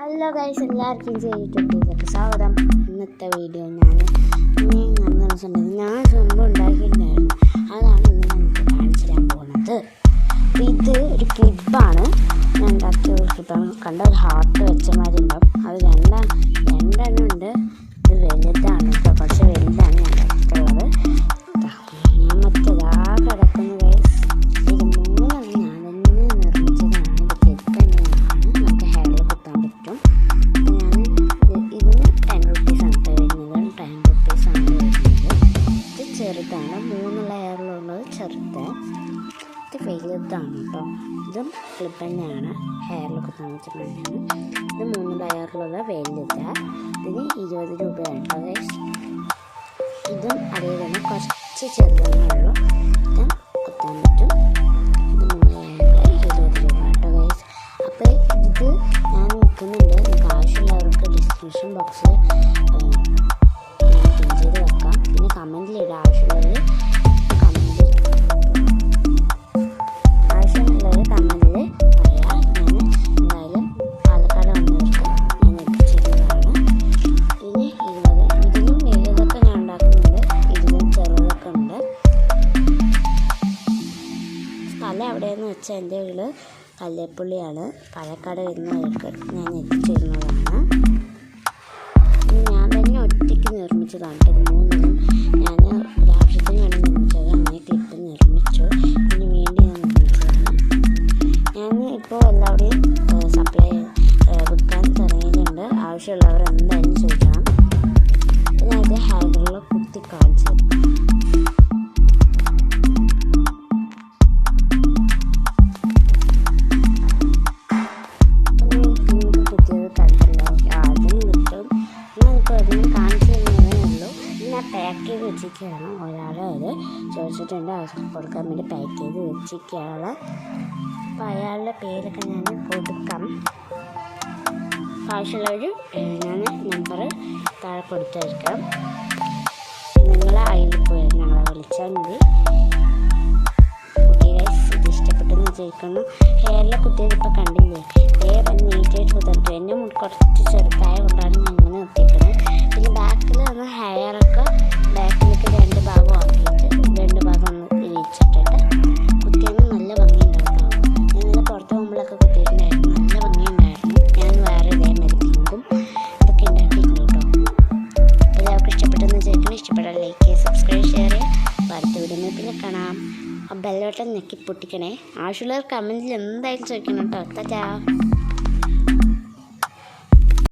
Hello guys, എല്ലാവർക്കും ചെയ്തിട്ടുണ്ട് സ്വാഗതം. ഇന്നത്തെ വീഡിയോ ഞാൻ സംഭവം ഉണ്ടാക്കിയിട്ടുണ്ടായിരുന്നു. അതാണ് ഇന്ന് നമുക്ക് കാണിച്ചു തരാൻ പോകുന്നത്. ഇത് ഒരു ക്ലിപ്പാണ്, ഞാൻ ഉണ്ടാക്കിയ ഒരു ക്ലിപ്പാണ്. കണ്ട ഒരു ഹാർട്ട് വെച്ച മാതിരി ഉണ്ടാവും. അത് രണ്ടെണ്ണം ഉണ്ട്. ഇത് വലുതാണ് കേട്ടോ, കുറച്ച് വലുതാണ് ഞാൻ ഉണ്ടാക്കിയിട്ടുള്ളത്. ഞാൻ മറ്റേതാ കിടക്കുന്ന ഗൈസ്. ഇത് മൂന്നെണ്ണം ഞാൻ തന്നെ നിർമ്മിച്ചതാണ്. ഇത് ക്ലിപ്പ് തന്നെയാണ്, നമുക്ക് ഹെയറിൽ കുത്താൻ പറ്റും. ഇതിന് 10 റുപ്പീസാണ് വരുന്നത്. 10 റുപ്പീസാണ് വരുന്നത്. ഇത് ചെറുതാണ്, 3 ലെയറിലുള്ളത് ചെറുത്. ഇത് വലുതാണ് കേട്ടോ. ഇതും ക്ലിപ്പ് തന്നെയാണ്, ഹെയറിൽ കുത്താൻ വെച്ചിട്ടുണ്ടായിരുന്നു. ഇത് 3 ലെയറിലുള്ള വലുത്. ഇതിന് 20 രൂപയാണ് കേട്ടോ ഗൈസ്. ഇതും അതേ തന്നെ കുറച്ച് ചെറുതാണുള്ളൂ. ഇതും കുത്താൻ പറ്റും. ഇത് 3 ലെയറിൽ 20 രൂപ കേട്ടോ ഗൈസ്. അപ്പോൾ ഇത് ഞാൻ നിൽക്കുന്നുണ്ട്. നിങ്ങൾക്ക് ആവശ്യമുള്ളവർക്ക് ഡിസ്ക്രിപ്ഷൻ ബോക്സിൽ പിൻ ചെയ്ത് വെക്കാം. പിന്നെ കമൻറ്റിലിടാം. ആവശ്യമുള്ളവർ കമൻറ്റിൽ പറയാം. ഞാൻ എന്തായാലും പാലക്കാട് വന്നവർക്ക് ഞാൻ എത്തിച്ചിരുന്നതാണ്. പിന്നെ ഇതിലും വലുതൊക്കെ ഞാൻ ഉണ്ടാക്കുന്നുണ്ട്. ഇതിലും ചെറുതൊക്കെ ഉണ്ട്. സ്ഥലം എവിടെയെന്ന് വെച്ചാൽ എൻ്റെ വീട് കല്ലേപ്പുള്ളിയാണ്. പാലക്കാട് വരുന്നവർക്ക് ഞാൻ എത്തിച്ചിരുന്നതാണ്. ഞാൻ തന്നെ ഒറ്റയ്ക്ക് നിർമ്മിച്ചതാണ്. ഇത് മൂന്നും ഞാൻ ഒരാവശ്യത്തിന് വേണ്ടി നിർമ്മിച്ചത്. അങ്ങനെ ക്ലിപ്പ് നിർമ്മിച്ചു. ഇതിന് വേണ്ടി ഞാൻ നിർമ്മിച്ചതാണ്. ഞാൻ ഇപ്പോൾ എല്ലാവരുടെയും സപ്ലൈ വിൽക്കാൻ തുടങ്ങിയിട്ടുണ്ട്. ആവശ്യമുള്ളവർ എന്തായാലും ചോദിക്കണം. ഞാൻ ഇത് ഹെയറിൽ കുത്തി കാണിച്ചത്. പാക്ക് ചെയ്ത് വെച്ചിരിക്കുകയാണ്. ഒരാൾ അത് ചോദിച്ചിട്ടുണ്ട്, ആവശ്യം കൊടുക്കാൻ വേണ്ടി പാക്ക് ചെയ്ത് വെച്ചിരിക്കുകയാണ്. അപ്പോൾ അയാളുടെ പേരൊക്കെ ഞാൻ കൊടുക്കാം. ആവശ്യമുള്ളവർ ഞാൻ നമ്പർ താഴെ കൊടുത്തായിരിക്കാം. നിങ്ങൾ അതിൽ പോയി ഞങ്ങളെ വിളിച്ചാൽ മതി. ഓക്കെ ഗൈസ്, ഇത് ഇഷ്ടപ്പെട്ടെന്ന് വിചാരിക്കുന്നു. ഹെയറിൽ കുത്തിയത് ഇപ്പോൾ കണ്ടില്ലേ, ഹെയർ നീറ്റായിട്ട് കുത്തിട്ട് എന്നെ കുറച്ച് ചെറുതായ കൊണ്ടാണ് ഞാൻ ഇങ്ങനെ നിർത്തിയിരിക്കുന്നത്. പിന്നെ ബാക്കിൽ വന്ന ഹെയറൊക്കെ ബാക്കിലേക്ക് 2 ഭാഗം ആക്കിയിട്ട് 2 ഭാഗം ഒന്ന് വിരിച്ചിട്ടിട്ട് കുത്തിയാൽ നല്ല ഭംഗി ഉണ്ടാക്കാം. ഞാനിത് പുറത്ത് പോകുമ്പോഴൊക്കെ കുത്തിയിട്ടുണ്ടായിരുന്നു, നല്ല ഭംഗിയുണ്ടായിരുന്നു. ഞാൻ വേറെ ഇതേമാതിരി പിങ്കും ഇതൊക്കെ ഉണ്ടാക്കിയിട്ടുണ്ട് കേട്ടോ. എല്ലാവർക്കും ഇഷ്ടപ്പെട്ടെന്ന് വിചാരിക്കണം. ഇഷ്ടപ്പെട്ടാൽ ലൈക്ക് ചെയ്യുക, സബ്സ്ക്രൈബ് ഷെയർ ചെയ്യുക. അടുത്ത വീഡിയോ പിന്നെ കാണാം. ആ ബെല്ലോട്ടം ഞെക്കി പൊട്ടിക്കണേ. ആവശ്യമുള്ളവർ കമൻറ്റിൽ എന്തായാലും ചോദിക്കണം കേട്ടോ. ടാറ്റാ.